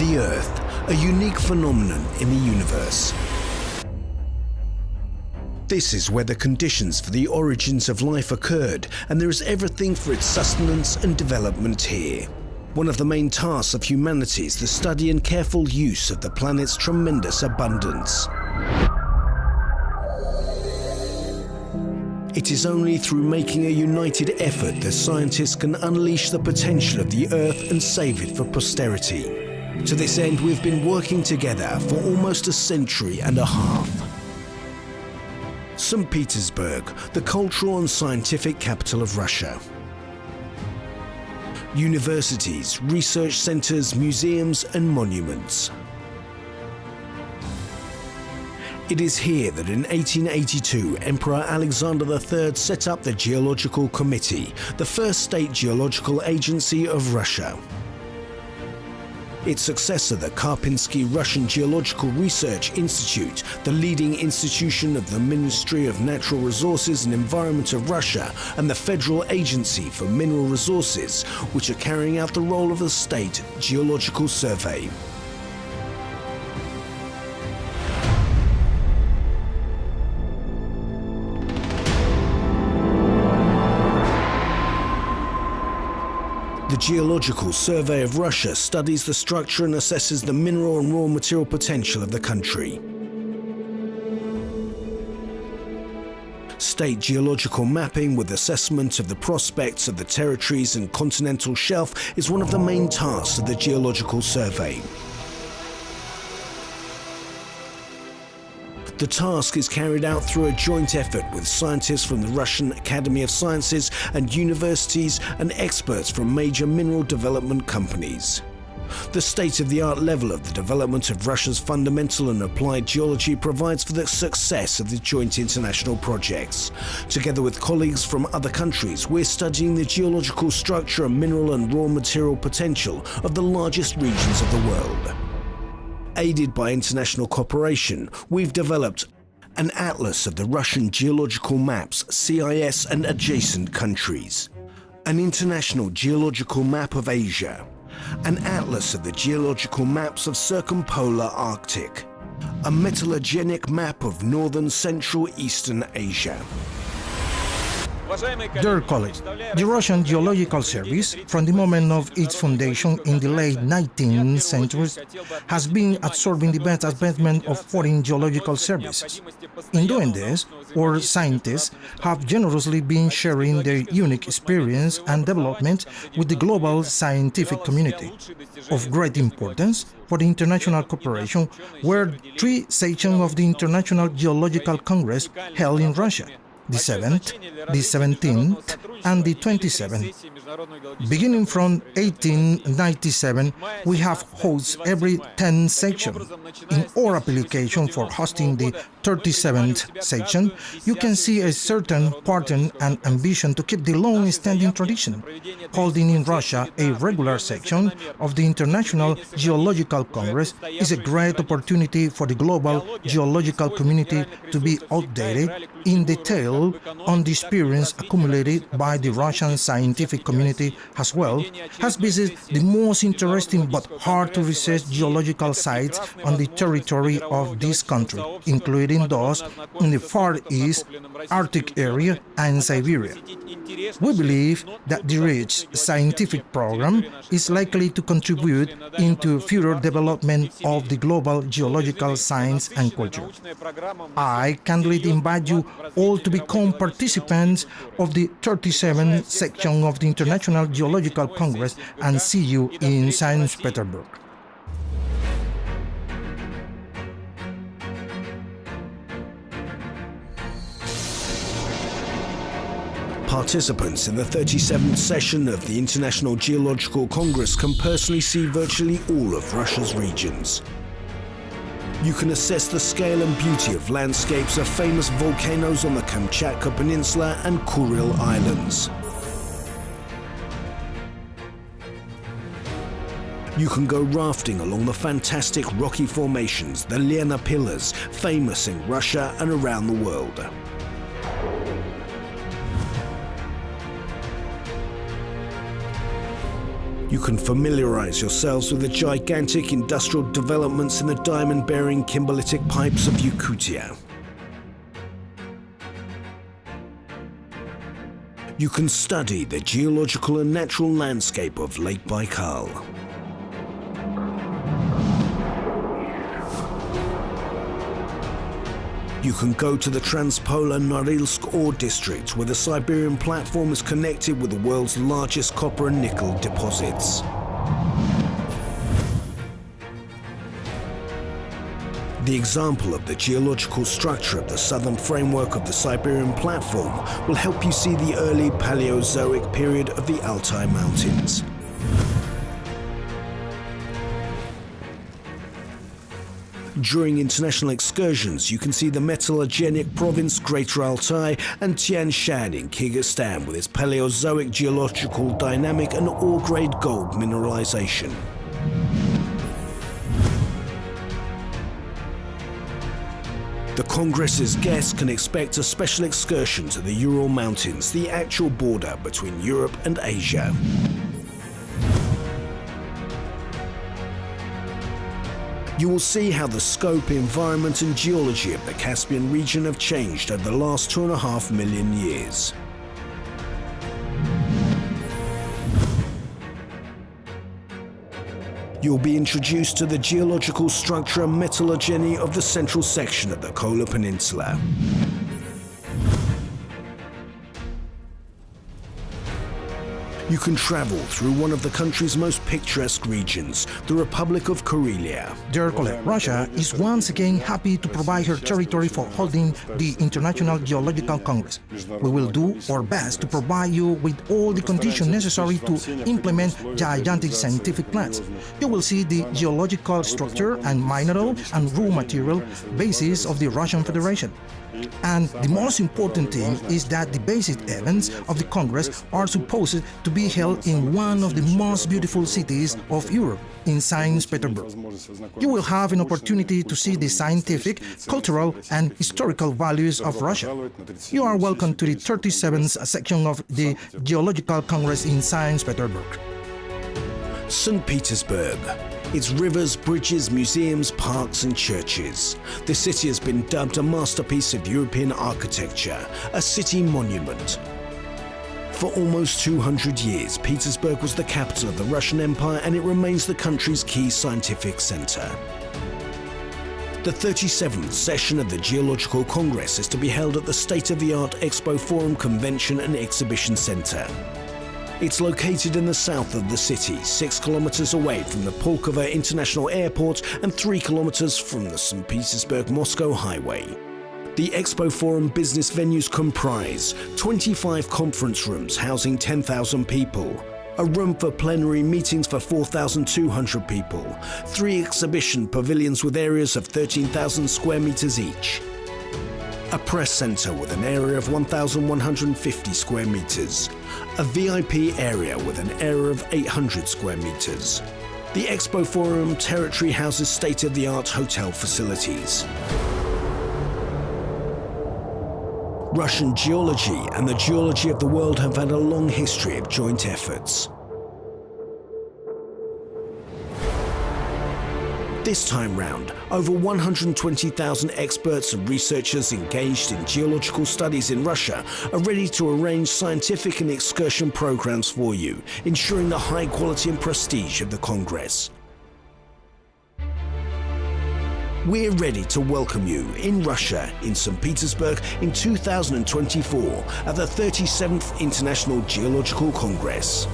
The Earth, a unique phenomenon in the universe. This is where the conditions for the origins of life occurred, and there is everything for its sustenance and development here. One of the main tasks of humanity is the study and careful use of the planet's tremendous abundance. It is only through making a united effort that scientists can unleash the potential of the Earth and save it for posterity. To this end, we've been working together for almost a century and a half. St. Petersburg, the cultural and scientific capital of Russia. Universities, research centers, museums, and monuments. It is here that in 1882, Emperor Alexander III set up the Geological Committee, the first state geological agency of Russia. Its successor, the Karpinsky Russian Geological Research Institute, the leading institution of the Ministry of Natural Resources and Environment of Russia, and the Federal Agency for Mineral Resources, which are carrying out the role of the State Geological Survey. The Geological Survey of Russia studies the structure and assesses the mineral and raw material potential of the country. State geological mapping with assessment of the prospects of the territories and continental shelf is one of the main tasks of the Geological Survey. The task is carried out through a joint effort with scientists from the Russian Academy of Sciences and universities and experts from major mineral development companies. The state-of-the-art level of the development of Russia's fundamental and applied geology provides for the success of the joint international projects. Together with colleagues from other countries, we're studying the geological structure and mineral and raw material potential of the largest regions of the world. Aided by international cooperation, we've developed an atlas of the Russian geological maps, CIS and adjacent countries, an international geological map of Asia, an atlas of the geological maps of circumpolar Arctic, a metallogenic map of northern Central Eastern Asia. Dear colleagues, the Russian Geological Service, from the moment of its foundation in the late 19th century, has been absorbing the best advancement of foreign geological services. In doing this, our scientists have generously been sharing their unique experience and development with the global scientific community. Of great importance for the international cooperation were 3 sections of the International Geological Congress held in Russia: the 7th, the 17th, and the 27th. Beginning from 1897, we have hosted every 10 sections. In our application for hosting the 37th section, you can see a certain pattern and ambition to keep the long-standing tradition. Holding in Russia a regular section of the International Geological Congress is a great opportunity for the global geological community to be updated in detail on the experience accumulated by the Russian scientific community, as well as visit the most interesting but hard-to-research geological sites on the territory of this country, including those in the Far East, Arctic area, and Siberia. We believe that the rich scientific program is likely to contribute into future development of the global geological science and culture. I kindly invite you all to become participants of the 37th section of the International Geological Congress and see you in St. Petersburg. Participants in the 37th session of the International Geological Congress can personally see virtually all of Russia's regions. You can assess the scale and beauty of landscapes of famous volcanoes on the Kamchatka Peninsula and Kuril Islands. You can go rafting along the fantastic rocky formations, the Lena Pillars, famous in Russia and around the world. You can familiarize yourselves with the gigantic industrial developments in the diamond-bearing kimberlitic pipes of Yakutia. You can study the geological and natural landscape of Lake Baikal. You can go to the Transpolar Norilsk ore district, where the Siberian platform is connected with the world's largest copper and nickel deposits. The example of the geological structure of the southern framework of the Siberian platform will help you see the early Paleozoic period of the Altai Mountains. During international excursions, you can see the metallogenic province Greater Altai and Tian Shan in Kyrgyzstan with its Paleozoic geological dynamic and ore-grade gold mineralization. The Congress's guests can expect a special excursion to the Ural Mountains, the actual border between Europe and Asia. You will see how the scope, environment and geology of the Caspian region have changed over the last 2.5 million years. You'll be introduced to the geological structure and metallogeny of the central section of the Kola Peninsula. You can travel through one of the country's most picturesque regions, the Republic of Karelia. Dear colleague, Russia is once again happy to provide her territory for holding the International Geological Congress. We will do our best to provide you with all the conditions necessary to implement gigantic scientific plans. You will see the geological structure and mineral and raw material basis of the Russian Federation. And the most important thing is that the basic events of the Congress are supposed to be held in one of the most beautiful cities of Europe, in St. Petersburg. You will have an opportunity to see the scientific, cultural and historical values of Russia. You are welcome to the 37th section of the Geological Congress in St. Petersburg. St. Petersburg. Its rivers, bridges, museums, parks and churches. The city has been dubbed a masterpiece of European architecture, a city monument. For almost 200 years, Petersburg was the capital of the Russian Empire and it remains the country's key scientific center. The 37th session of the Geological Congress is to be held at the state-of-the-art Expo Forum Convention and Exhibition Center. It's located in the south of the city, 6 kilometers away from the Pulkovo International Airport and 3 kilometers from the St. Petersburg-Moscow Highway. The Expo Forum business venues comprise 25 conference rooms housing 10,000 people, a room for plenary meetings for 4,200 people, 3 exhibition pavilions with areas of 13,000 square meters each, a press center with an area of 1,150 square meters, a VIP area with an area of 800 square meters. The Expo Forum territory houses state-of-the-art hotel facilities. Russian geology and the geology of the world have had a long history of joint efforts. This time round, over 120,000 experts and researchers engaged in geological studies in Russia are ready to arrange scientific and excursion programs for you, ensuring the high quality and prestige of the Congress. We're ready to welcome you in Russia, in St. Petersburg in 2024 at the 37th International Geological Congress.